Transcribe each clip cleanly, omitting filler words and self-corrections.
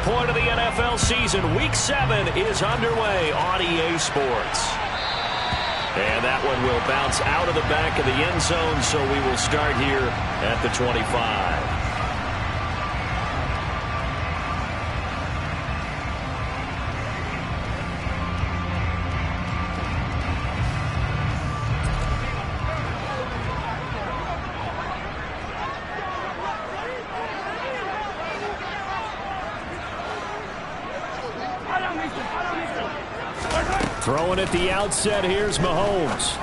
point of the NFL season. Week 7 is underway on EA Sports. And that one will bounce out of the back of the end zone, so we will start here at the 25. Throwing at the outset, here's Mahomes.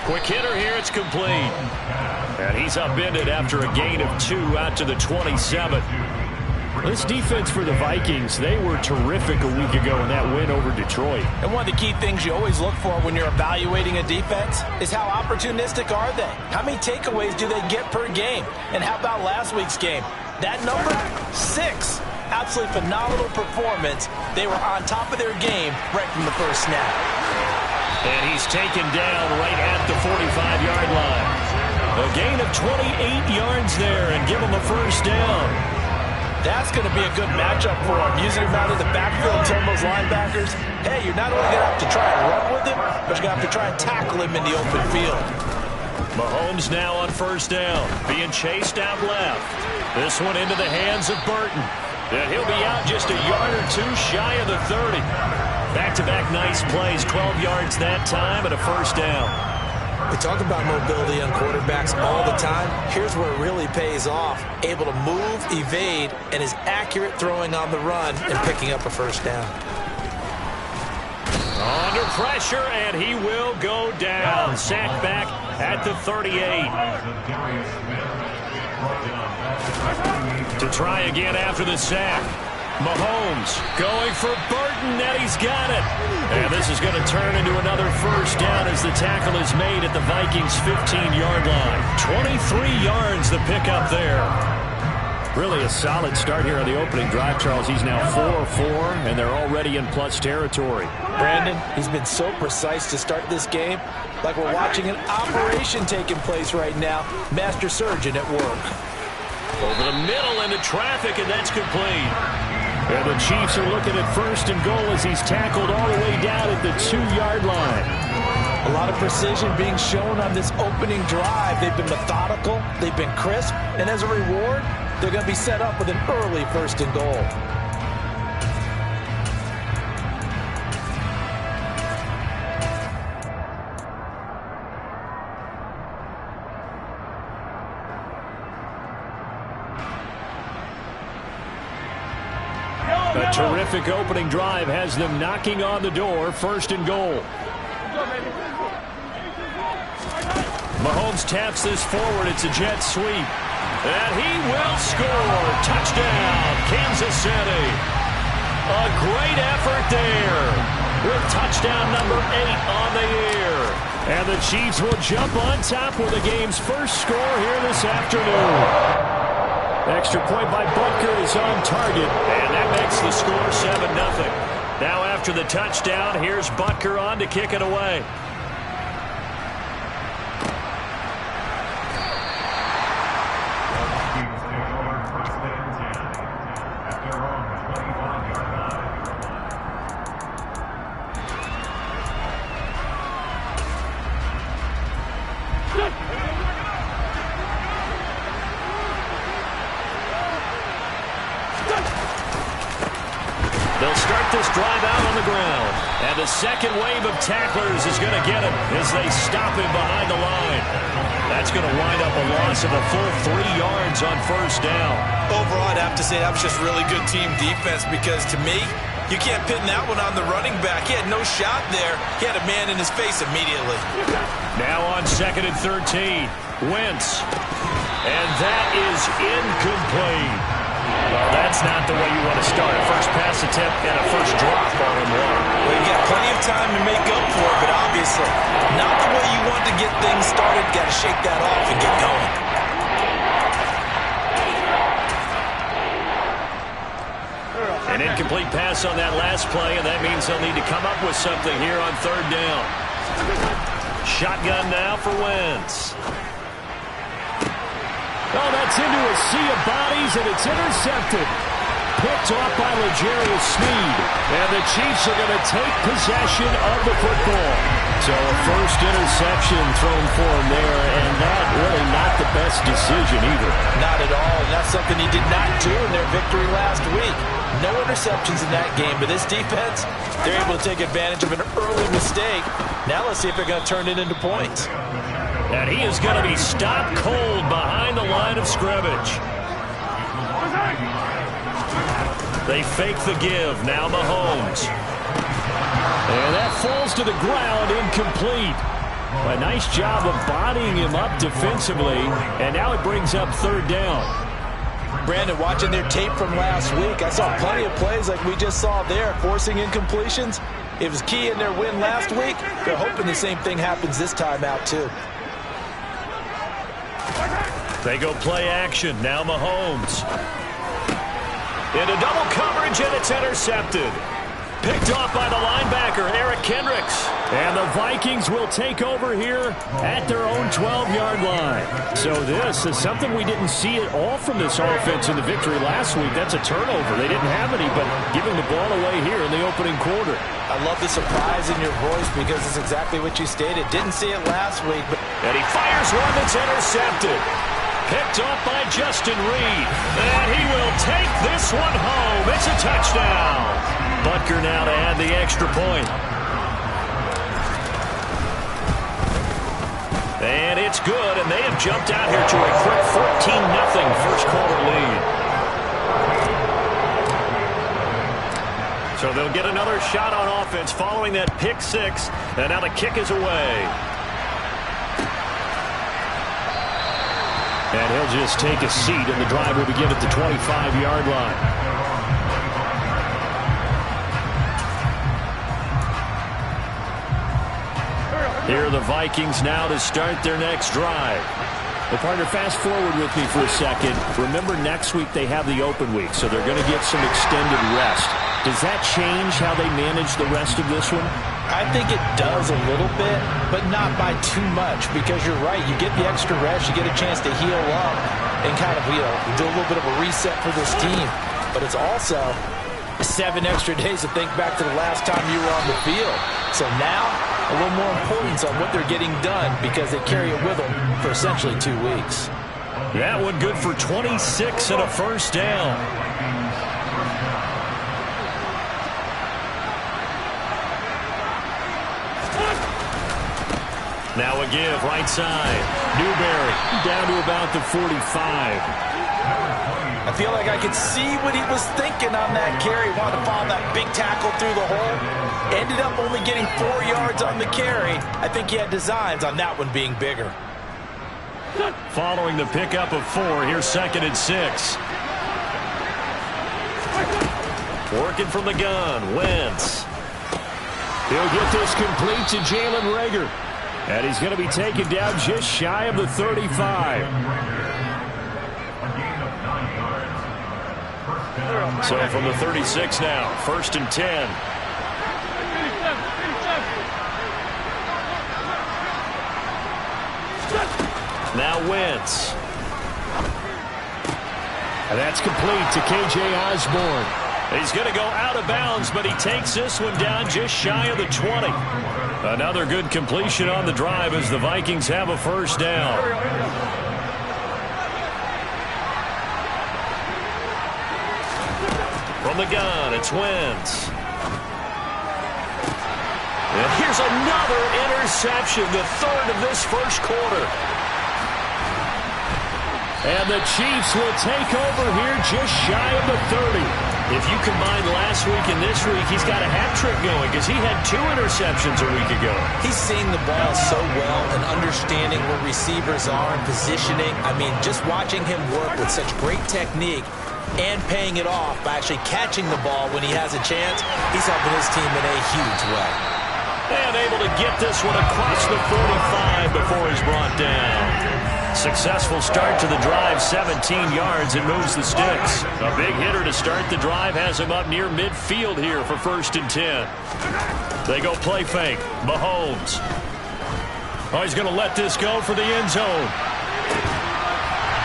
Quick hitter here, it's complete. And he's upended after a gain of 2 out to the 27. This defense for the Vikings, they were terrific a week ago in that win over Detroit. And one of the key things you always look for when you're evaluating a defense is how opportunistic are they? How many takeaways do they get per game? And how about last week's game? That number, 6. Absolutely phenomenal performance. They were on top of their game right from the first snap. And he's taken down right at the 45-yard line. A gain of 28 yards there and give him a first down. That's going to be a good matchup for him. Using him out of the backfield, telling those linebackers, hey, you're not only going to have to try and run with him, but you're going to have to try and tackle him in the open field. Mahomes now on first down, being chased out left. This one into the hands of Burton. And he'll be out just a yard or 2 shy of the 30. Back-to-back nice plays, 12 yards that time and a first down. We talk about mobility on quarterbacks all the time. Here's where it really pays off. Able to move, evade, and is accurate throwing on the run and picking up a first down. Under pressure, and he will go down. Sacked back at the 38. To try again after the sack. Mahomes going for Burton, and he's got it. And this is going to turn into another first down as the tackle is made at the Vikings' 15-yard line. 23 yards the pickup there. Really a solid start here on the opening drive, Charles. He's now 4-4, and they're already in plus territory. Brandon, he's been so precise to start this game, like we're watching an operation taking place right now. Master surgeon at work. Over the middle into traffic, and that's complete. And the Chiefs are looking at first and goal as he's tackled all the way down at the 2-yard line. A lot of precision being shown on this opening drive. They've been methodical, they've been crisp, and as a reward, they're going to be set up with an early first and goal. A terrific opening drive has them knocking on the door, first and goal. Mahomes taps this forward. It's a jet sweep. And he will score. Touchdown, Kansas City. A great effort there with touchdown number 8 on the year. And the Chiefs will jump on top with the game's first score here this afternoon. Extra point by Butker is on target, and that makes the score 7-0. Now after the touchdown, here's Butker on to kick it away. They'll start this drive out on the ground. And the second wave of tacklers is going to get him as they stop him behind the line. That's going to wind up a loss of a full 3 yards on first down. Overall, I'd have to say that was just really good team defense because, to me, you can't pin that one on the running back. He had no shot there. He had a man in his face immediately. Now on 2nd and 13, Wentz. And that is incomplete. Well, that's not the way you want to start. A first pass attempt and a first drop all in one. Well, you got plenty of time to make up for it, but obviously not the way you want to get things started. Got to shake that off and get going. An incomplete pass on that last play, and that means they'll need to come up with something here on 3rd down. Shotgun now for Wentz. Oh, that's into a sea of bodies, and it's intercepted. picked off by L'Jarius Sneed. And the Chiefs are going to take possession of the football. So a first interception thrown for him there, and that really not the best decision either. Not at all, and that's something he did not do in their victory last week. No interceptions in that game, but this defense, they're able to take advantage of an early mistake. Now let's see if they're going to turn it into points. And he is going to be stopped cold behind the line of scrimmage. They fake the give. Now Mahomes. And that falls to the ground, incomplete. A nice job of bodying him up defensively, and now it brings up third down. Brandon, watching their tape from last week, I saw plenty of plays like we just saw there, forcing incompletions. It was key in their win last week. They're hoping the same thing happens this time out, too. They go play action. Now Mahomes. Into double coverage, and it's intercepted. Picked off by the linebacker, Eric Kendricks. And the Vikings will take over here at their own 12-yard line. So this is something we didn't see at all from this offense in the victory last week. That's a turnover. They didn't have any, but giving the ball away here in the opening quarter. I love the surprise in your voice because it's exactly what you stated. Didn't see it last week. And he fires one that's intercepted. Picked off by Justin Reed. And he will take this one home. It's a touchdown. Butker now to add the extra point. And it's good, and they have jumped out here to a quick 14-0 first quarter lead. So they'll get another shot on offense following that pick six, and now the kick is away. And he'll just take a seat, and the drive will begin at the 25-yard line. Here are the Vikings now to start their next drive. Well, partner, fast forward with me for a second. Remember, next week they have the open week, so they're going to get some extended rest. Does that change how they manage the rest of this one? I think it does a little bit, but not by too much, because you're right. You get the extra rest, you get a chance to heal up and kind of, do a little bit of a reset for this team. But it's also 7 extra days to think back to the last time you were on the field. So now, a little more importance on what they're getting done because they carry it with them for essentially 2 weeks. That one good for 26 and a first down. Now a give, right side. Newberry down to about the 45. I feel like I could see what he was thinking on that carry. Wanted to follow that big tackle through the hole. Ended up only getting 4 yards on the carry. I think he had designs on that one being bigger. Following the pickup of 4, here's 2nd and 6. Working from the gun, Wentz. He'll get this complete to Jalen Reagor. And he's going to be taken down just shy of the 35. So from the 36 now, 1st and 10. Now Wentz. And that's complete to K.J. Osborne. He's going to go out of bounds, but he takes this one down just shy of the 20. Another good completion on the drive as the Vikings have a first down. From the gun, it's Wentz. And here's another interception, the 3rd of this first quarter. And the Chiefs will take over here just shy of the 30. If you combine last week and this week, he's got a hat trick going because he had 2 interceptions a week ago. He's seeing the ball so well and understanding where receivers are and positioning. I mean, just watching him work with such great technique and paying it off by actually catching the ball when he has a chance, he's helping his team in a huge way. And able to get this one across the 45 before he's brought down. Successful start to the drive, 17 yards, and moves the sticks. A big hitter to start the drive has him up near midfield here for 1st and 10. They go play fake. Mahomes. Oh, he's going to let this go for the end zone.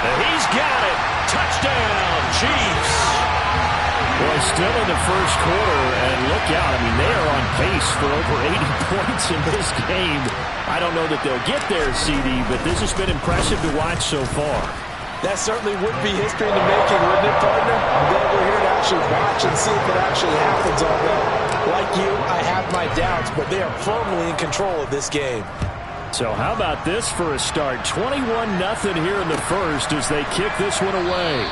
And he's got it. Touchdown, Chiefs. Well, still in the first quarter, and look out. I mean, they are on pace for over 80 points in this game. I don't know that they'll get there, CD, but this has been impressive to watch so far. That certainly would be history in the making, wouldn't it, partner? I'm glad we're here to actually watch and see if it actually happens, although, like you, I have my doubts, but they are firmly in control of this game. So how about this for a start? 21-0 here in the first as they kick this one away.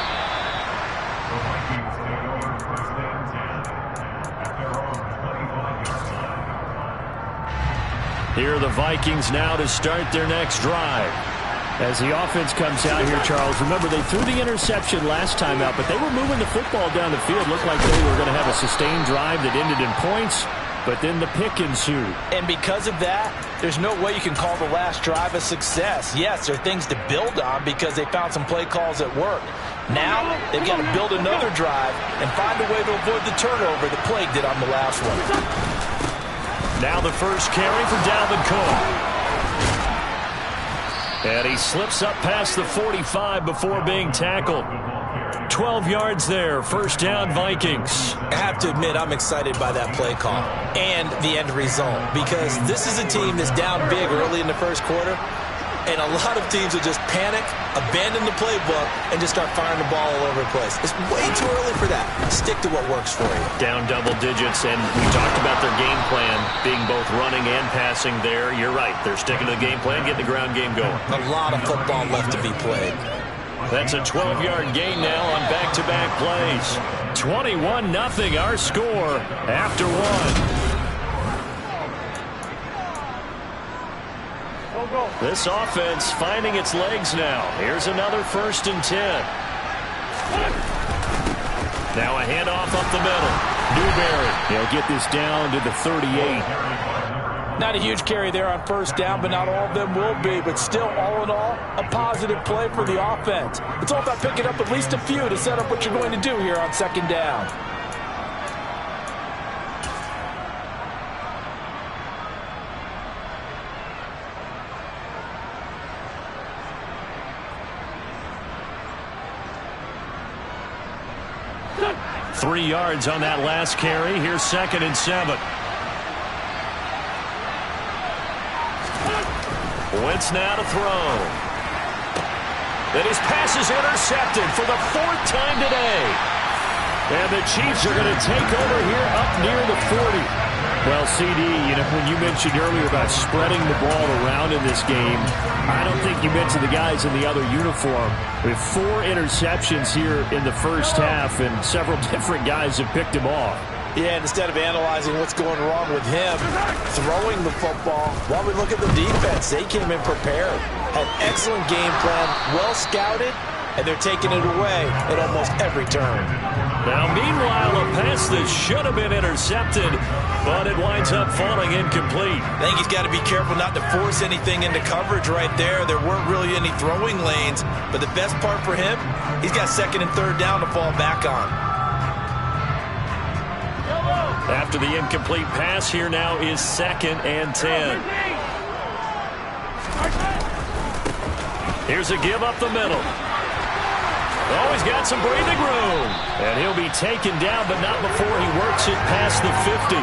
Here are the Vikings now to start their next drive. As the offense comes out here, Charles, remember they threw the interception last time out, but they were moving the football down the field. Looked like they were going to have a sustained drive that ended in points, but then the pick ensued. And because of that, there's no way you can call the last drive a success. Yes, there are things to build on because they found some play calls that work. Now, they've got to build another drive and find a way to avoid the turnover the play did on the last one. Now the first carry for Dalvin Cook. And he slips up past the 45 before being tackled. 12 yards there. First down, Vikings. I have to admit, I'm excited by that play call and the end result because this is a team that's down big early in the first quarter, and a lot of teams will just panic, abandon the playbook, and just start firing the ball all over the place. It's way too early for that. Stick to what works for you. Down double digits, and we talked about their game plan being both running and passing there. You're right. They're sticking to the game plan, getting the ground game going. A lot of football left to be played. That's a 12-yard gain now on back-to-back plays. 21-0 our score after one. This offense finding its legs now. Here's another 1st and 10. Now a handoff up the middle. Newberry. He'll get this down to the 38. Not a huge carry there on first down, but not all of them will be. But still, all in all, a positive play for the offense. It's all about picking up at least a few to set up what you're going to do here on second down. Three yards on that last carry. Here's 2nd and 7. Wentz now to throw. Then his pass is intercepted for the 4th time today. And the Chiefs are going to take over here up near the 40. Well, CD, when you mentioned earlier about spreading the ball around in this game, I don't think you mentioned the guys in the other uniform. We have 4 interceptions here in the first half, and several different guys have picked him off. Yeah, and instead of analyzing what's going wrong with him, throwing the football, while we look at the defense, they came in prepared. Had excellent game plan, well scouted, and they're taking it away at almost every turn. Now, meanwhile, a pass that should have been intercepted, but it winds up falling incomplete. I think he's got to be careful not to force anything into coverage right there. There weren't really any throwing lanes, but the best part for him, he's got 2nd and 3rd down to fall back on. After the incomplete pass, here now is 2nd and 10. Here's a give up the middle. Oh, he's got some breathing room. And he'll be taken down, but not before he works it past the 50.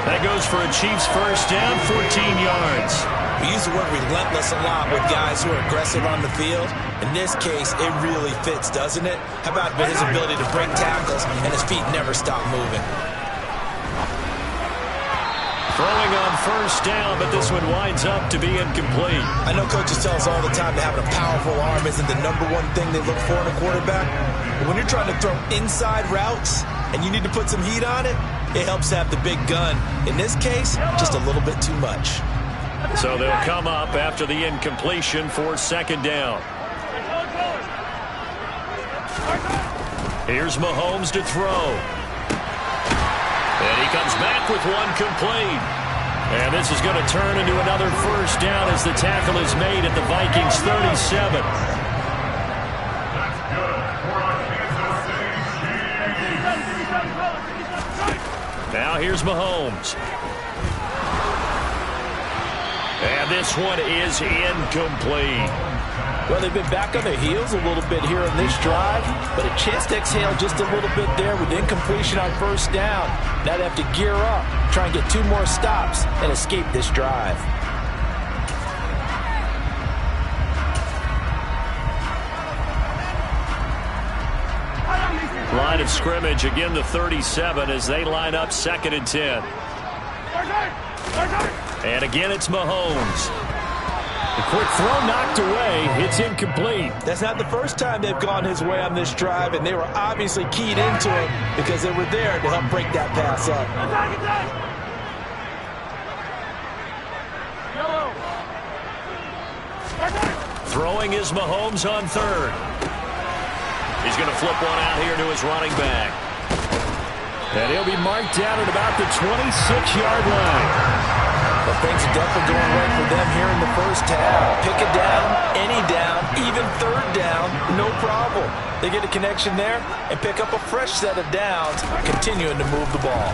That goes for a Chiefs first down, 14 yards. We use the word relentless a lot with guys who are aggressive on the field. In this case, it really fits, doesn't it? How about his ability to break tackles and his feet never stop moving? Throwing on first down, but this one winds up to be incomplete. I know coaches tell us all the time that having a powerful arm isn't the #1 thing they look for in a quarterback. But when you're trying to throw inside routes and you need to put some heat on it, it helps to have the big gun. In this case, just a little bit too much. So they'll come up after the incompletion for 2nd down. Here's Mahomes to throw. And he comes back with one complete. And this is going to turn into another first down as the tackle is made at the Vikings 37. Now here's Mahomes. And this one is incomplete. Well, they've been back on their heels a little bit here in this drive, but a chance to exhale just a little bit there with incompletion on first down. Now they have to gear up, try and get 2 more stops, and escape this drive. Line of scrimmage, again the 37 as they line up 2nd and 10. And again it's Mahomes. The quick throw knocked away. It's incomplete. That's not the first time they've gone his way on this drive, and they were obviously keyed into him because they were there to help break that pass up. Throwing is Mahomes on 3rd. He's going to flip one out here to his running back. And he'll be marked down at about the 26-yard line. But things are definitely going right for them here in the first half. Pick it down, any down, even 3rd down, no problem. They get a connection there and pick up a fresh set of downs, continuing to move the ball.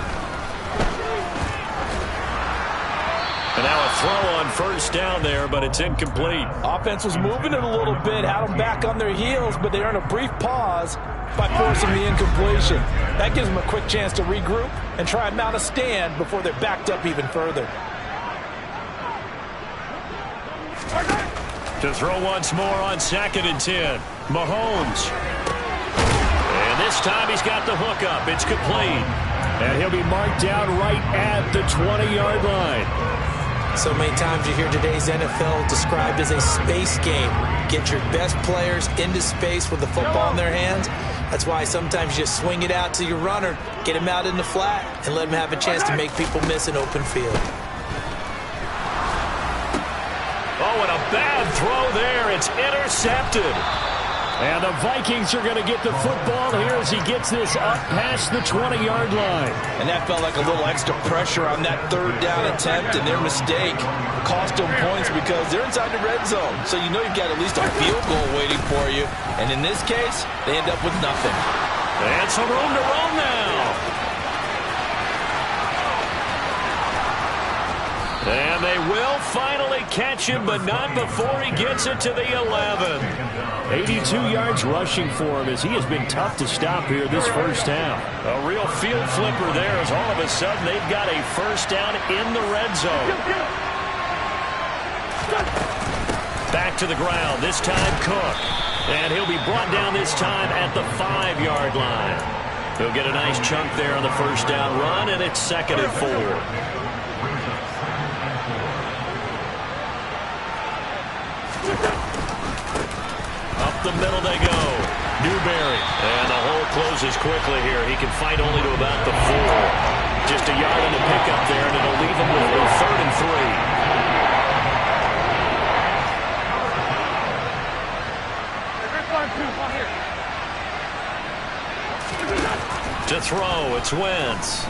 And now a throw on first down there, but it's incomplete. Offense was moving it a little bit, had them back on their heels, but they earned a brief pause by forcing the incompletion. That gives them a quick chance to regroup and try and mount a stand before they're backed up even further. To throw once more on 2nd and 10. Mahomes. And this time he's got the hookup. It's complete. And he'll be marked down right at the 20-yard line. So many times you hear today's NFL described as a space game. Get your best players into space with the football in their hands. That's why sometimes you just swing it out to your runner, get him out in the flat, and let him have a chance to make people miss an open field. Oh, and a bad throw there. It's intercepted. And the Vikings are going to get the football here as he gets this up past the 20-yard line. And that felt like a little extra pressure on that 3rd down attempt, and their mistake cost them points because they're inside the red zone. So you know you've got at least a field goal waiting for you. And in this case, they end up with nothing. And some room to run now. And they will finally catch him, but not before he gets it to the 11. 82 yards rushing for him as he has been tough to stop here this first half. A real field flipper there as all of a sudden they've got a first down in the red zone. Back to the ground, this time Cook. And he'll be brought down this time at the 5-yard line. He'll get a nice chunk there on the first down run, and it's 2nd and 4. Up the middle they go. Newberry. And the hole closes quickly here. He can fight only to about the 4. Just a yard on the pickup there, and it'll leave him with a 3rd and 3. To throw, it's Wentz.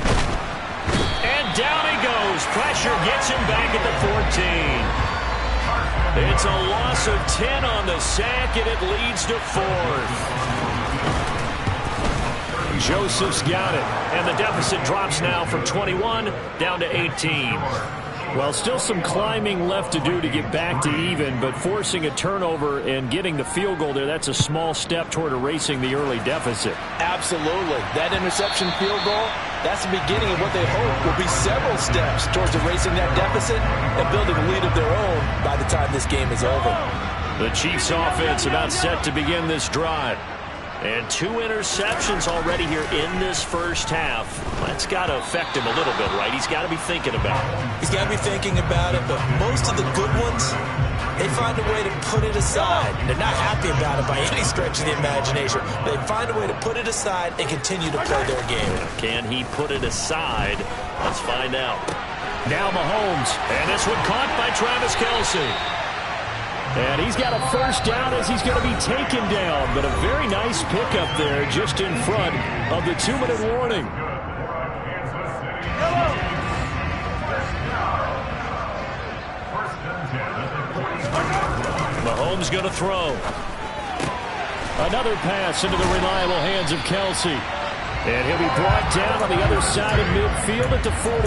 And down he goes. Pressure gets him back at the 14. It's a loss of 10 on the sack, and it leads to 4th. Joseph's got it, and the deficit drops now from 21 down to 18. Well, still some climbing left to do to get back to even, but forcing a turnover and getting the field goal there, that's a small step toward erasing the early deficit. Absolutely. That interception field goal, that's the beginning of what they hope will be several steps towards erasing that deficit and building a lead of their own by the time this game is over. The Chiefs offense about set to begin this drive. And 2 interceptions already here in this first half. That's got to affect him a little bit, right? He's got to be thinking about it. He's got to be thinking about it, but most of the good ones, they find a way to put it aside. They're not happy about it by any stretch of the imagination. They find a way to put it aside and continue to play their game. Can he put it aside? Let's find out. Now Mahomes, and this one caught by Travis Kelce. And he's got a first down as he's going to be taken down. But a very nice pickup there just in front of the 2-minute warning. Mahomes going to throw. Another pass into the reliable hands of Kelce. And he'll be brought down on the other side of midfield at the 43.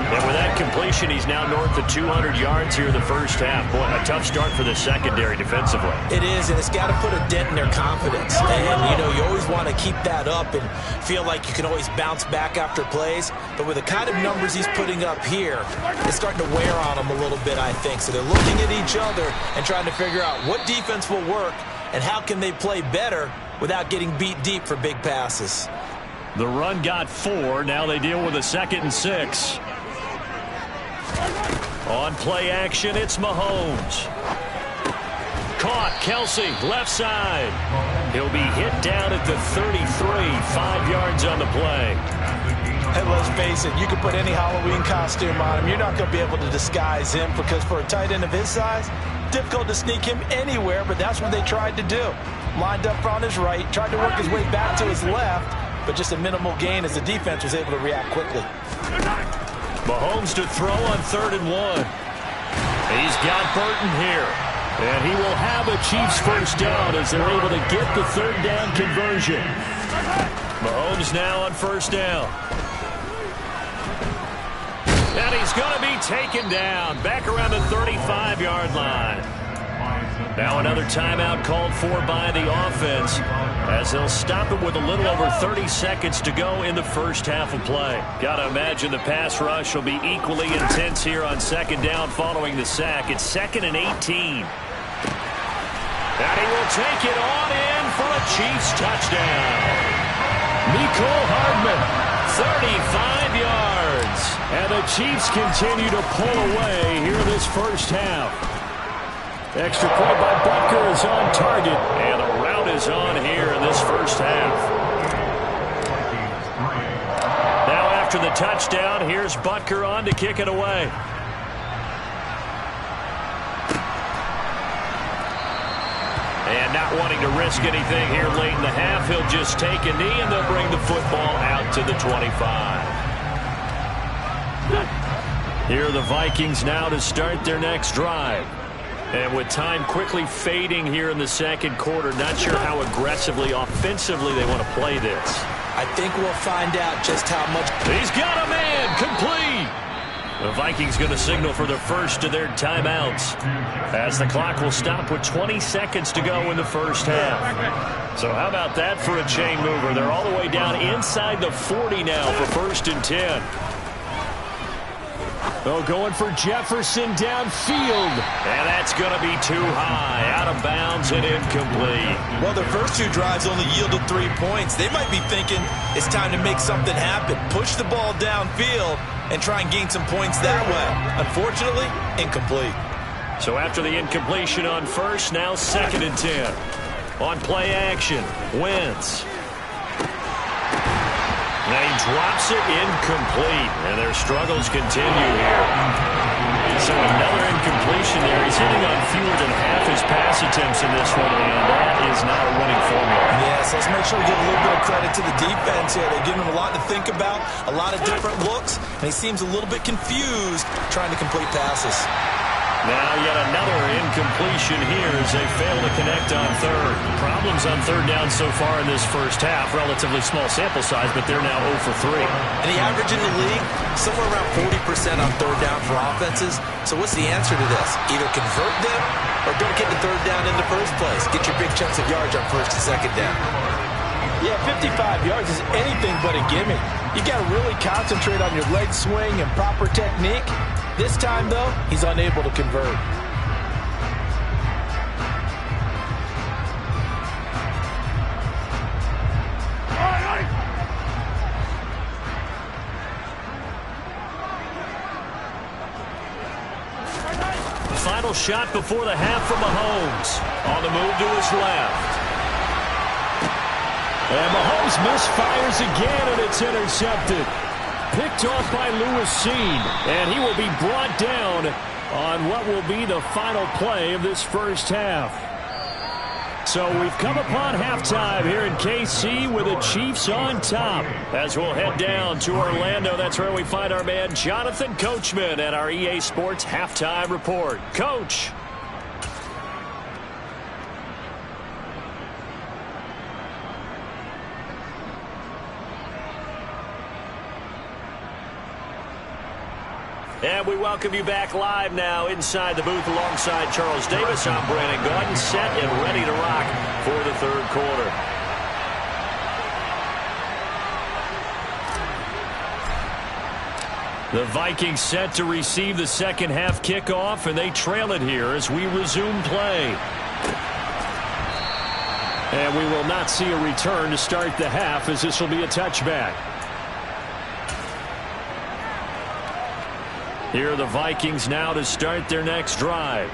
And with that completion. He's now north of 200 yards here in the first half. Boy, a tough start for the secondary defensively. It is, and it's got to put a dent in their confidence. And, you know, you always want to keep that up and feel like you can always bounce back after plays. But with the kind of numbers he's putting up here, it's starting to wear on them a little bit, I think. So they're looking at each other and trying to figure out what defense will work and how can they play better without getting beat deep for big passes. The run got 4. Now they deal with a 2nd and 6. On play action, it's Mahomes. Caught, Kelsey, left side. He'll be hit down at the 33, 5 yards on the play. And let's face it, you can put any Halloween costume on him. You're not going to be able to disguise him because for a tight end of his size, difficult to sneak him anywhere, but that's what they tried to do. Lined up on his right, tried to work his way back to his left, but just a minimal gain as the defense was able to react quickly. Mahomes to throw on 3rd and 1. He's got Burton here. And he will have a Chiefs first down as they're able to get the 3rd down conversion. Mahomes now on 1st down. And he's going to be taken down back around the 35-yard line. Now another timeout called for by the offense as they'll stop it with a little over 30 seconds to go in the first half of play. Got to imagine the pass rush will be equally intense here on 2nd down following the sack. It's 2nd and 18. And he will take it on in for a Chiefs touchdown. Mecole Hardman, 35 yards. And the Chiefs continue to pull away here in this first half. Extra point by Butker is on target. And the route is on here in this first half. Now after the touchdown, here's Butker on to kick it away. And not wanting to risk anything here late in the half, he'll just take a knee and they'll bring the football out to the 25. Here are the Vikings now to start their next drive. And with time quickly fading here in the 2nd quarter, not sure how aggressively, offensively they want to play this. I think we'll find out just how much. He's got a man, complete. The Vikings going to signal for the first of their timeouts as the clock will stop with 20 seconds to go in the first half. So how about that for a chain mover? They're all the way down inside the 40 now for 1st and 10. Oh, going for Jefferson downfield. And that's going to be too high. Out of bounds and incomplete. Well, their first 2 drives only yielded 3 points. They might be thinking it's time to make something happen. Push the ball downfield and try and gain some points that way. Unfortunately, incomplete. So after the incompletion on first, now 2nd and 10. On play action, Wentz. Now he drops it incomplete, and their struggles continue here. So another incompletion there. He's hitting on fewer than half his pass attempts in this one, and that is not a winning formula. Yes, let's make sure we give a little bit of credit to the defense here. They're giving him a lot to think about, a lot of different looks, and he seems a little bit confused trying to complete passes. Now yet another incompletion here as they fail to connect on 3rd. Problems on 3rd down so far in this first half. Relatively small sample size, but they're now 0 for 3. And the average in the league, somewhere around 40% on 3rd down for offenses. So what's the answer to this? Either convert them or don't get the 3rd down in the first place. Get your big chunks of yards on 1st and 2nd down. Yeah, 55 yards is anything but a gimme. You got to really concentrate on your leg swing and proper technique. This time, though, he's unable to convert. Final shot before the half from Mahomes. On the move to his left. And Mahomes misfires again, and it's intercepted. Picked off by Lewis Cine, and he will be brought down on what will be the final play of this first half. So we've come upon halftime here in KC with the Chiefs on top. As we'll head down to Orlando, that's where we find our man Jonathan Coachman at our EA Sports Halftime Report. Coach. And we welcome you back live now inside the booth alongside Charles Davis. I'm Brandon Gaudin, set and ready to rock for the third quarter. The Vikings set to receive the second half kickoff, and they trail it here as we resume play. And we will not see a return to start the half, as this will be a touchback. Here are the Vikings now to start their next drive.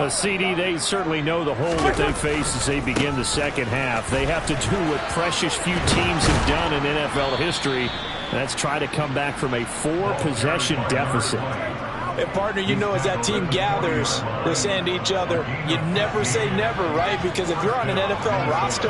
CD, they certainly know the hole that they face as they begin the second half. They have to do what precious few teams have done in NFL history. That's try to come back from a 4-possession deficit. And, partner, you know, as that team gathers, they're saying to each other, you never say never, right? Because if you're on an NFL roster,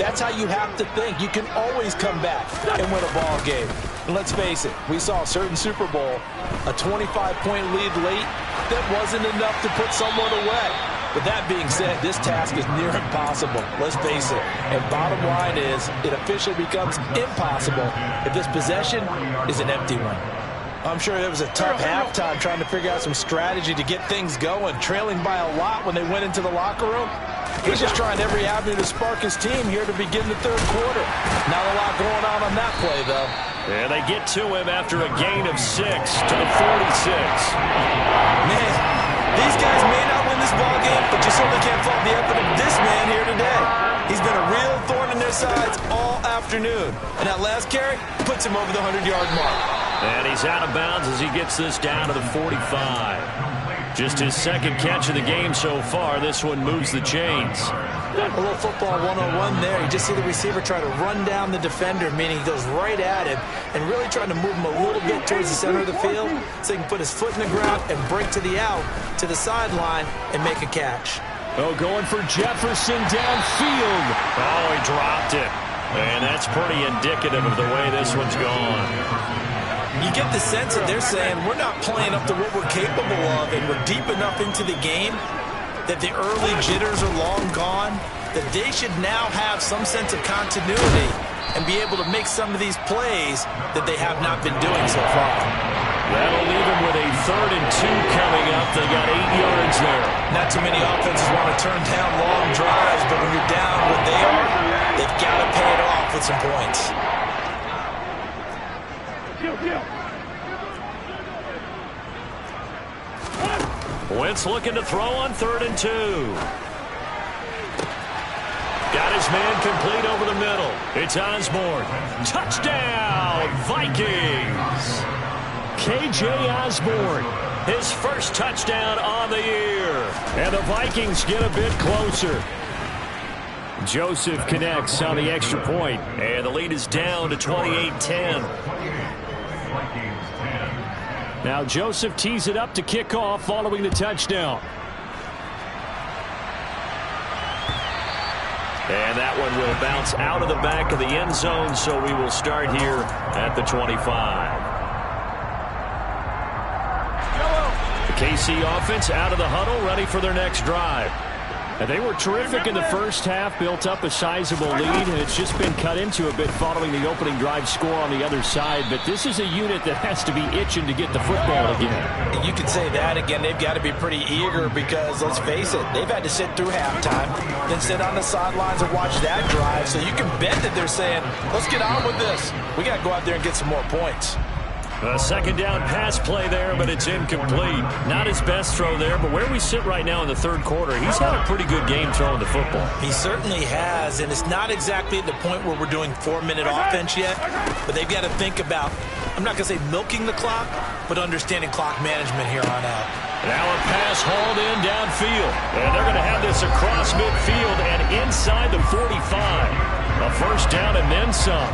that's how you have to think. You can always come back and win a ball game. And let's face it, we saw a certain Super Bowl, a 25-point lead late, that wasn't enough to put someone away. But that being said, this task is near impossible. Let's face it. And bottom line is, it officially becomes impossible if this possession is an empty one. I'm sure it was a tough halftime trying to figure out some strategy to get things going, trailing by a lot when they went into the locker room. He's just trying every avenue to spark his team here to begin the third quarter. Not a lot going on that play, though. Yeah, they get to him after a gain of 6 to the 46. Man, these guys may not win this ball game, but you certainly can't fault the effort of this man here today. He's been a real thorn in their sides all afternoon. And that last carry puts him over the 100-yard mark. And he's out of bounds as he gets this down to the 45. Just his second catch of the game so far. This one moves the chains. A little football 101 there. You just see the receiver try to run down the defender, meaning he goes right at him and really trying to move him a little bit towards the center of the field so he can put his foot in the ground and break to the out, to the sideline, and make a catch. Oh, going for Jefferson downfield. Oh, he dropped it. And that's pretty indicative of the way this one's gone. You get the sense that they're saying we're not playing up to what we're capable of, and we're deep enough into the game that the early jitters are long gone, that they should now have some sense of continuity and be able to make some of these plays that they have not been doing so far. That'll leave them with a 3rd and 2 coming up. They got 8 yards there. Not too many offenses want to turn down long drives, but when you're down what they are, they've got to pay it off with some points. Wentz looking to throw on 3rd and 2. Got his man complete over the middle. It's Osborne. Touchdown, Vikings. KJ Osborne, his first touchdown on the year. And the Vikings get a bit closer. Joseph connects on the extra point, and the lead is down to 28-10. Now Joseph tees it up to kick off following the touchdown. And that one will bounce out of the back of the end zone, so we will start here at the 25. The KC offense out of the huddle, ready for their next drive. And they were terrific in the first half, built up a sizable lead, and it's just been cut into a bit following the opening drive score on the other side. But this is a unit that has to be itching to get the football again. You could say that again. They've got to be pretty eager because, let's face it, they've had to sit through halftime, then sit on the sidelines and watch that drive. So you can bet that they're saying, let's get on with this. We got to go out there and get some more points. A second down pass play there, but it's incomplete. Not his best throw there, but where we sit right now in the third quarter, he's had a pretty good game throwing the football. He certainly has, and it's not exactly at the point where we're doing 4-minute offense yet, but they've got to think about, I'm not going to say milking the clock, but understanding clock management here on out. Now a pass hauled in downfield, and they're going to have this across midfield and inside the 45. A first down and then some.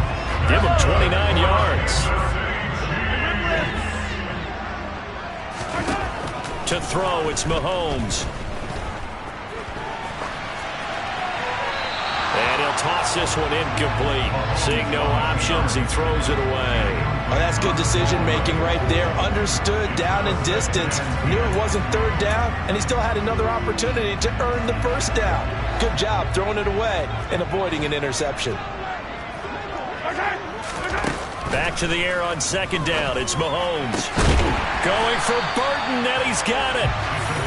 Give him 29 yards. To throw, it's Mahomes. And he'll toss this one incomplete. Seeing no options, he throws it away. Well, that's good decision-making right there. Understood down and distance. Knew it wasn't third down, and he still had another opportunity to earn the first down. Good job throwing it away and avoiding an interception. Back to the air on second down. It's Mahomes. Going for Burton, and he's got it.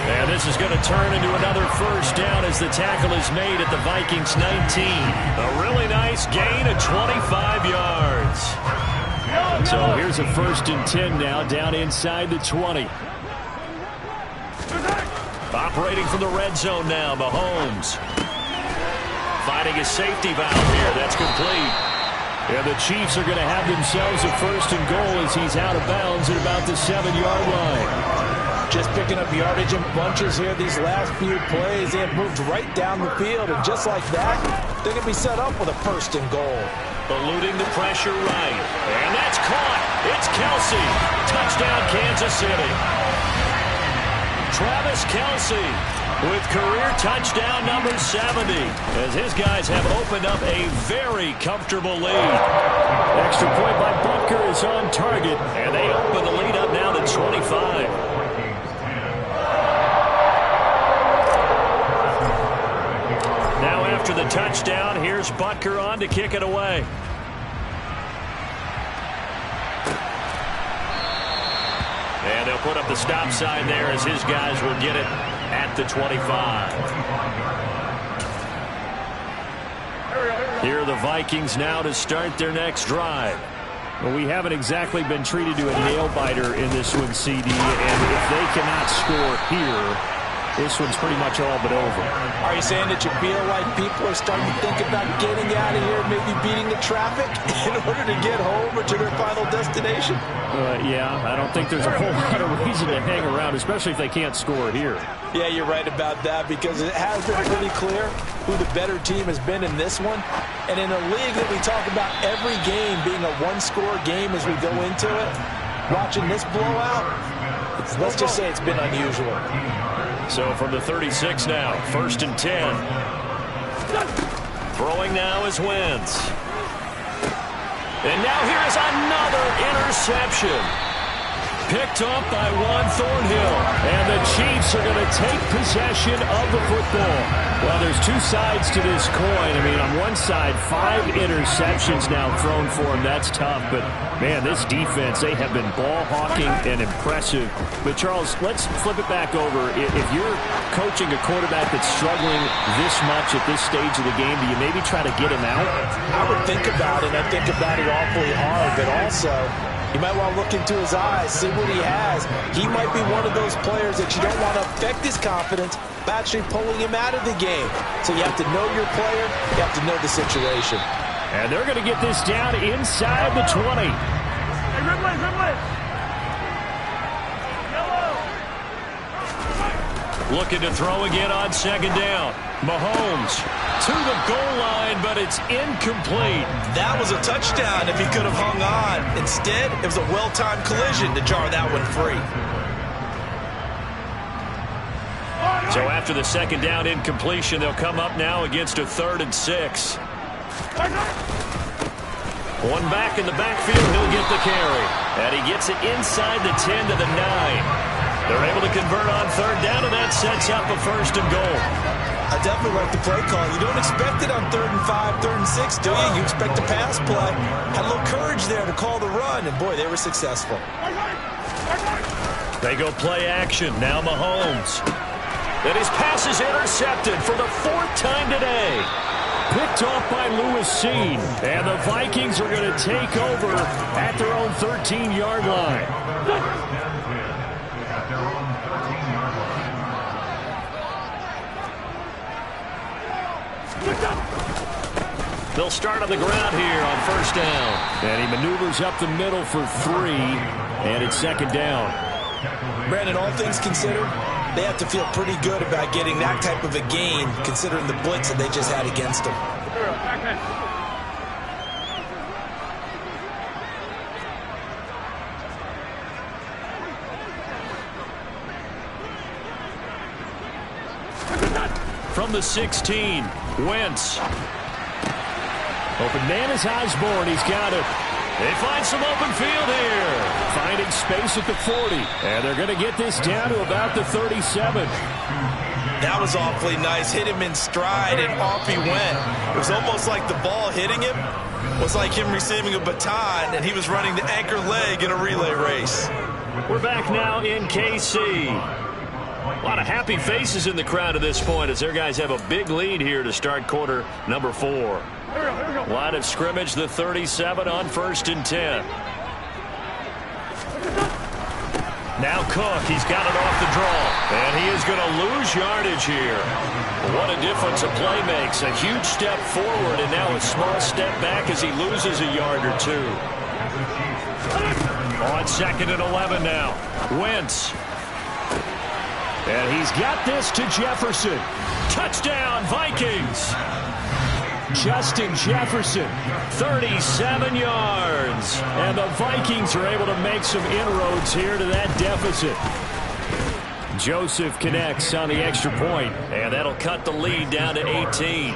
And this is going to turn into another first down as the tackle is made at the Vikings 19. A really nice gain of 25 yards. So here's a 1st and 10 now, down inside the 20. Operating from the red zone now, Mahomes. Finding his safety valve here. That's complete. And the Chiefs are going to have themselves a 1st and goal as he's out of bounds at about the 7-yard line. Just picking up yardage in bunches here these last few plays. They have moved right down the field, and just like that, they're going to be set up with a 1st and goal. Eluding the pressure right. And that's caught. It's Kelce. Touchdown, Kansas City. Travis Kelce with career touchdown number 70 as his guys have opened up a very comfortable lead. Extra point by Butker is on target, and they open the lead up now to 25. Now after the touchdown, here's Butker on to kick it away. And they'll put up the stop sign there as his guys will get it at the 25. Here are the Vikings now to start their next drive. Well, we haven't exactly been treated to a nail-biter in this one, CD, and if they cannot score here, this one's pretty much all but over. Are you saying that you feel like people are starting to think about getting out of here, maybe beating the traffic in order to get home or to their final destination? Yeah, I don't think there's a whole lot of reason to hang around, especially if they can't score here. Yeah, you're right about that because it has been pretty clear who the better team has been in this one. And in a league that we talk about every game being a one-score game as we go into it, watching this blowout, let's just say it's been unusual. So from the 36 now, 1st and 10. Throwing now is Wentz. And now here is another interception. Picked up by Juan Thornhill. And the Chiefs are going to take possession of the football. Well, there's two sides to this coin. I mean, on one side, 5 interceptions now thrown for him. That's tough. But, man, this defense, they have been ball hawking and impressive. But, Charles, let's flip it back over. If you're coaching a quarterback that's struggling this much at this stage of the game, do you maybe try to get him out? I would think about it. I think about it awfully hard. But also, you might want to look into his eyes, see what he has. He might be one of those players that you don't want to affect his confidence by actually pulling him out of the game. So you have to know your player. You have to know the situation. And they're going to get this down inside the 20. Hey, Ridley. Looking to throw again on 2nd down. Mahomes to the goal line, but it's incomplete. That was a touchdown if he could have hung on. Instead, it was a well-timed collision to jar that one free. So after the 2nd down incompletion, they'll come up now against a 3rd and 6. One back in the backfield, he'll get the carry. And he gets it inside the 10 to the 9. They're able to convert on 3rd down, and that sets up a 1st and goal. I definitely like the play call. You don't expect it on 3rd and 5, 3rd and 6, do you? You expect a pass play. Had a little courage there to call the run, and boy, they were successful. They go play action. Now Mahomes. And his pass is intercepted for the 4th time today. Picked off by Lewis Cine. And the Vikings are going to take over at their own 13-yard line. They'll start on the ground here on 1st down. And he maneuvers up the middle for 3. And it's 2nd down. Brandon, all things considered, they have to feel pretty good about getting that type of a gain, considering the blitz that they just had against them. From the 16, Wentz. Open man is Osborne. He's got it. They find some open field here. Finding space at the 40. And they're going to get this down to about the 37. That was awfully nice. Hit him in stride, and off he went. It was almost like the ball hitting him was like him receiving a baton, and he was running the anchor leg in a relay race. We're back now in KC. A lot of happy faces in the crowd at this point as their guys have a big lead here to start quarter number 4. Line of scrimmage, the 37 on 1st and 10. Now Cook, he's got it off the draw, and he is going to lose yardage here. What a difference a play makes. A huge step forward and now a small step back as he loses a yard or 2. On 2nd and 11 now. Wentz. And he's got this to Jefferson. Touchdown, Vikings. Justin Jefferson, 37 yards. And the Vikings are able to make some inroads here to that deficit. Joseph connects on the extra point, and that'll cut the lead down to 18.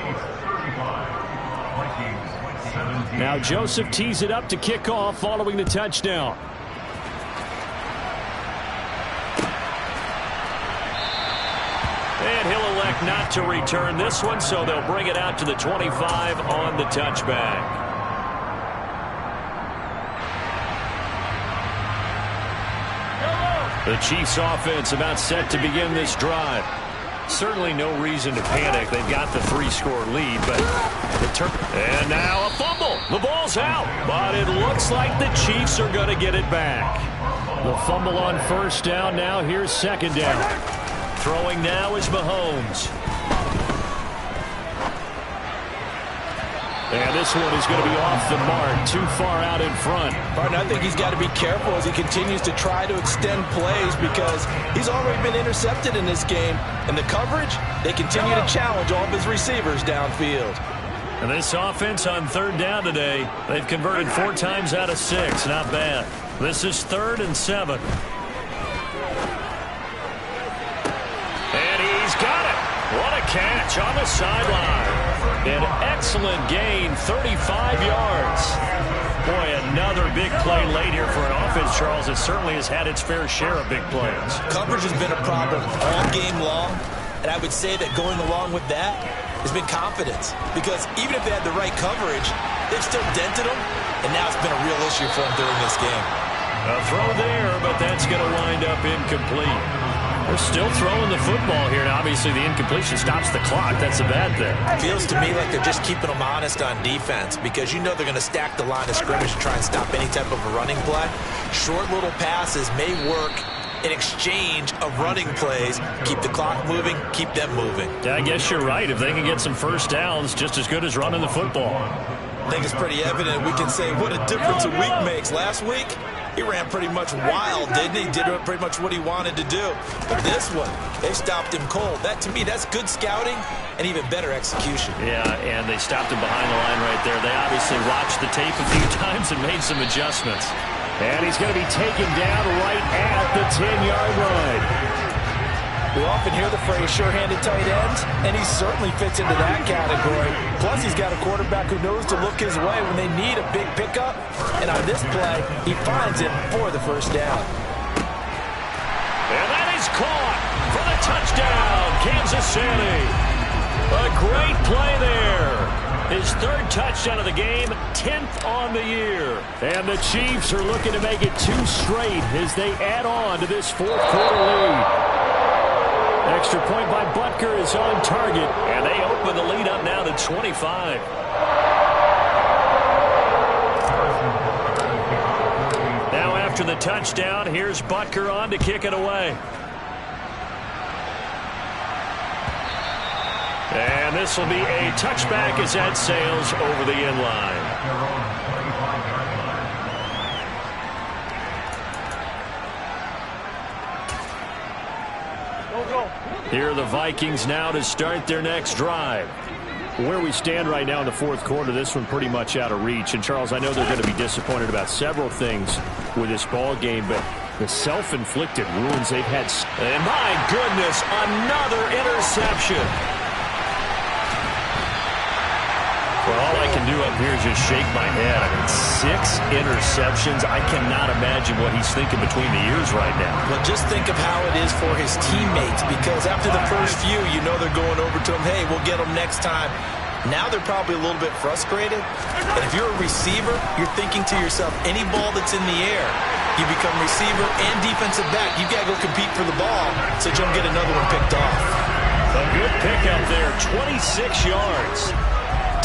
Now Joseph tees it up to kick off following the touchdown. And he'll elect not to return this one, so they'll bring it out to the 25 on the touchback. The Chiefs offense about set to begin this drive. Certainly no reason to panic. They've got the 3-score lead, but and now a fumble. The ball's out, but it looks like the Chiefs are going to get it back. The fumble on 1st down. Now here's 2nd down. Throwing now is Mahomes. And this one is going to be off the mark, too far out in front. Partner, I think he's got to be careful as he continues to try to extend plays because he's already been intercepted in this game. And the coverage, they continue to challenge all of his receivers downfield. And this offense on 3rd down today, they've converted 4 times out of 6. Not bad. This is 3rd and 7. And he's got it. What a catch on the sideline. An excellent gain, 35 yards. Boy, another big play late here for an offense, Charles. It certainly has had its fair share of big plays. Coverage has been a problem all game long, and I would say that going along with that has been confidence. Because even if they had the right coverage, they've still dented them, and now it's been a real issue for them during this game. A throw there, but that's going to wind up incomplete. They're still throwing the football here. Now, obviously, the incompletion stops the clock. That's a bad thing. It feels to me like they're just keeping them honest on defense because you know they're going to stack the line of scrimmage and try and stop any type of a running play. Short little passes may work in exchange of running plays. Keep the clock moving, keep them moving. Yeah, I guess you're right. If they can get some 1st downs, just as good as running the football. I think it's pretty evident. We can say what a difference a week makes. Last week, he ran pretty much wild, didn't he? Did pretty much what he wanted to do. But this one, they stopped him cold. That, to me, that's good scouting and even better execution. Yeah, and they stopped him behind the line right there. They obviously watched the tape a few times and made some adjustments. And he's going to be taken down right at the 10-yard line. We often hear the phrase sure-handed tight ends, and he certainly fits into that category. Plus, he's got a quarterback who knows to look his way when they need a big pickup. And on this play, he finds it for the 1st down. And that is caught for the touchdown, Kansas City. A great play there. His 3rd touchdown of the game, 10th on the year. And the Chiefs are looking to make it 2 straight as they add on to this 4th quarter lead. Extra point by Butker is on target, and they open the lead up now to 25. Now after the touchdown, here's Butker on to kick it away. And this will be a touchback as that sails over the end line. Here are the Vikings now to start their next drive. Where we stand right now in the 4th quarter, this one pretty much out of reach. And, Charles, I know they're going to be disappointed about several things with this ball game, but the self-inflicted wounds they've had. And, my goodness, another interception. Well, all I can do up here is just shake my head. I mean, 6 interceptions. I cannot imagine what he's thinking between the ears right now. Well, just think of how it is for his teammates, because after the first few, you know they're going over to him, hey, we'll get him next time. Now they're probably a little bit frustrated. And if you're a receiver, you're thinking to yourself, any ball that's in the air, You become receiver and defensive back. You've got to go compete for the ball so you don't get another one picked off. A good pickup there, 26 yards.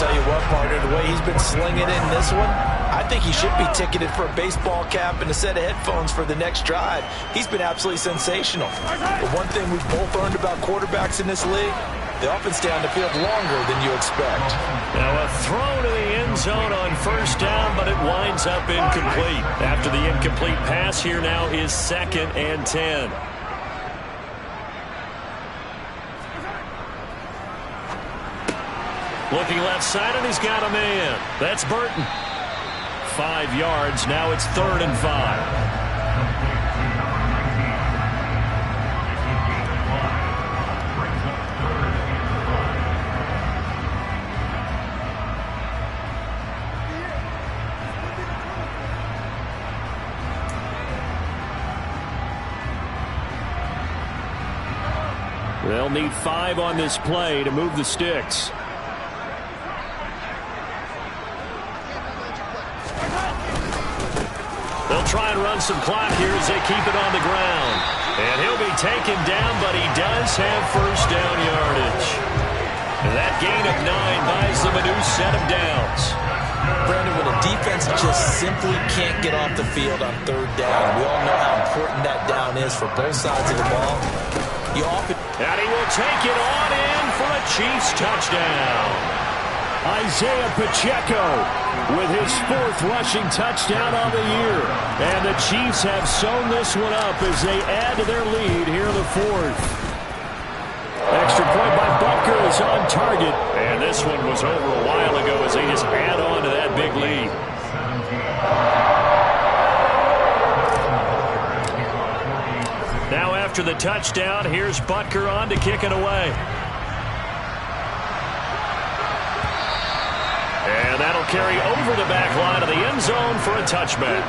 Tell you what, partner, the way he's been slinging in this one, I think he should be ticketed for a baseball cap and a set of headphones for the next drive. He's been absolutely sensational. The one thing we've both learned about quarterbacks in this league, they often stay on the field longer than you expect. Now a throw to the end zone on first down, but it winds up incomplete. After the incomplete pass, here now is 2nd and 10. Looking left side, and he's got a man. That's Burton. 5 yards. Now it's 3rd and 5. They'll need 5 on this play to move the sticks. They'll try and run some clock here as they keep it on the ground. And he'll be taken down, but he does have first down yardage. And that gain of 9 buys them a new set of downs. Brandon, when a defense just simply can't get off the field on 3rd down, we all know how important that down is for both sides of the ball. And he will take it on in for a Chiefs touchdown. Isaiah Pacheco with his 4th rushing touchdown on the year. And the Chiefs have sewn this one up as they add to their lead here in the 4th. Extra point by Butker is on target. And this one was over a while ago as they just add on to that big lead. Now after the touchdown, here's Butker on to kick it away. And that'll carry over the back line of the end zone for a touchback.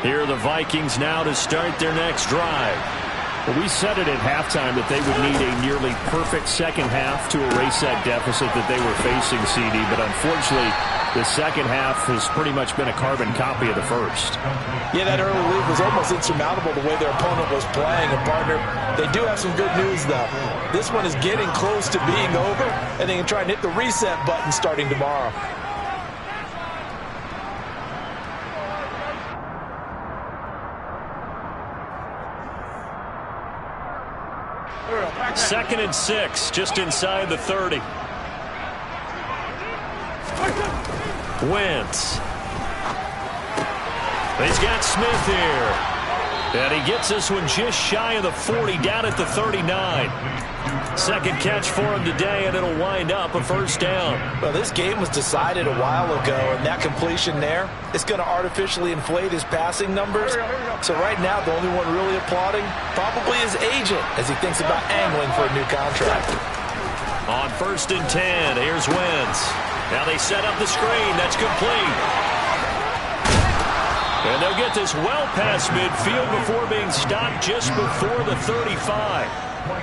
Here are the Vikings now to start their next drive. Well, we said it at halftime that they would need a nearly perfect second half to erase that deficit that they were facing, CD. But unfortunately, the second half has pretty much been a carbon copy of the first. Yeah, that early lead was almost insurmountable the way their opponent was playing. And, partner, they do have some good news, though. This one is getting close to being over, and they can try and hit the reset button starting tomorrow. 2nd and 6, just inside the 30. Wentz. He's got Smith here. And he gets this one just shy of the 40, down at the 39. Second catch for him today, and it'll wind up a first down. Well, this game was decided a while ago, and that completion there is going to artificially inflate his passing numbers. So right now, the only one really applauding probably his agent as he thinks about angling for a new contract. On 1st and 10, here's Wentz. Now they set up the screen. That's complete. And they'll get this well past midfield before being stopped just before the 35.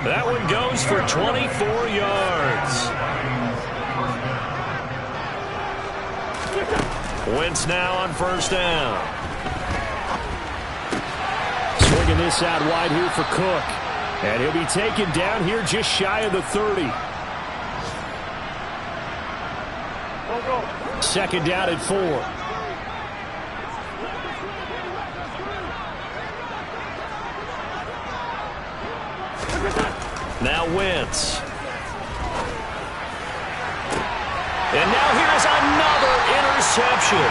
That one goes for 24 yards. Wentz now on first down. Swinging this out wide here for Cook. And he'll be taken down here just shy of the 30. 2nd down at 4. Now Wentz. And now here's another interception.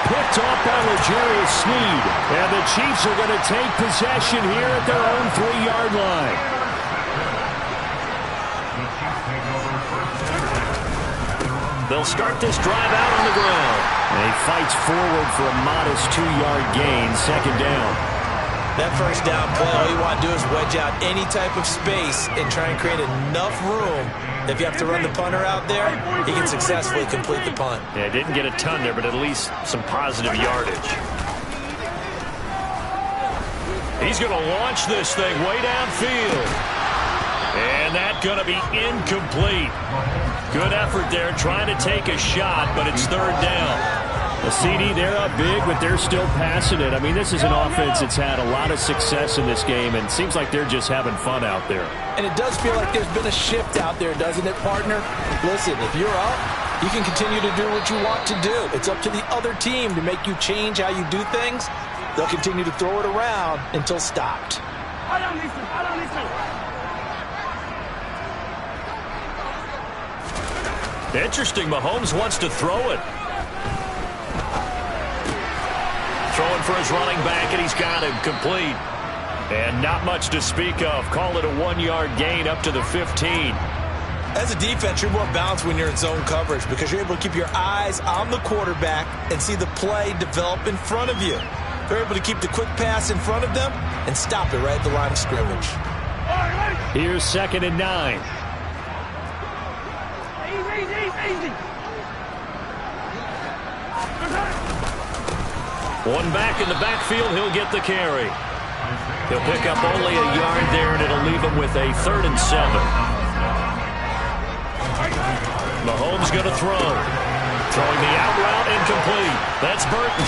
Picked off by L'Jarius Sneed. And the Chiefs are going to take possession here at their own 3-yard line. They'll start this drive out on the ground. And he fights forward for a modest 2-yard gain, 2nd down. That first down play, all you want to do is wedge out any type of space and try and create enough room If you have to run the punter out there, he can successfully complete the punt. Yeah, didn't get a ton there, but at least some positive yardage. He's going to launch this thing way downfield. And that's going to be incomplete. Good effort there, trying to take a shot, but it's third down. The CD, they're up big, but they're still passing it. I mean, this is an offense that's had a lot of success in this game, and it seems like they're just having fun out there. And it does feel like there's been a shift out there, doesn't it, partner? Listen, if you're up, you can continue to do what you want to do. It's up to the other team to make you change how you do things. They'll continue to throw it around until stopped. I don't listen. Interesting, Mahomes wants to throw it. Throwing for his running back, and he's got him complete. And not much to speak of. Call it a 1-yard gain up to the 15. As a defense, you're more balanced when you're in zone coverage because you're able to keep your eyes on the quarterback and see the play develop in front of you. They're able to keep the quick pass in front of them and stop it right at the line of scrimmage. Here's 2nd and 9. Easy. One back in the backfield, he'll get the carry. He'll pick up only a yard there, and it'll leave him with a 3rd and 7. Mahomes going to throw. Throwing the out route, incomplete. That's Burton.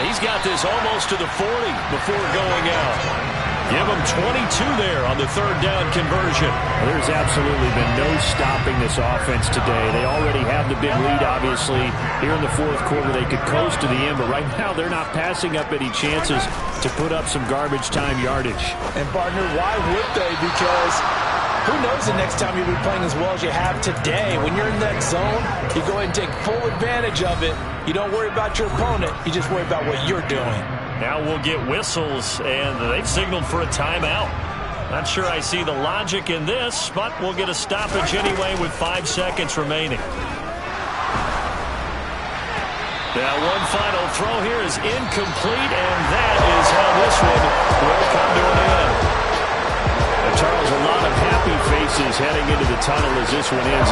He's got this almost to the 40 before going out. Give him 22 there on the 3rd down conversion. There's absolutely been no stopping this offense today. They already have the big lead, obviously. Here in the 4th quarter, they could coast to the end, but right now they're not passing up any chances to put up some garbage time yardage. And, partner, why would they? Because who knows the next time you'll be playing as well as you have today. When you're in that zone, you go ahead and take full advantage of it. You don't worry about your opponent. You just worry about what you're doing. Now we'll get whistles, and they've signaled for a timeout. Not sure I see the logic in this, but we'll get a stoppage anyway with 5 seconds remaining. Now one final throw here is incomplete, and that is how this one will come to an end. And Charles, a lot of happy faces heading into the tunnel as this one ends.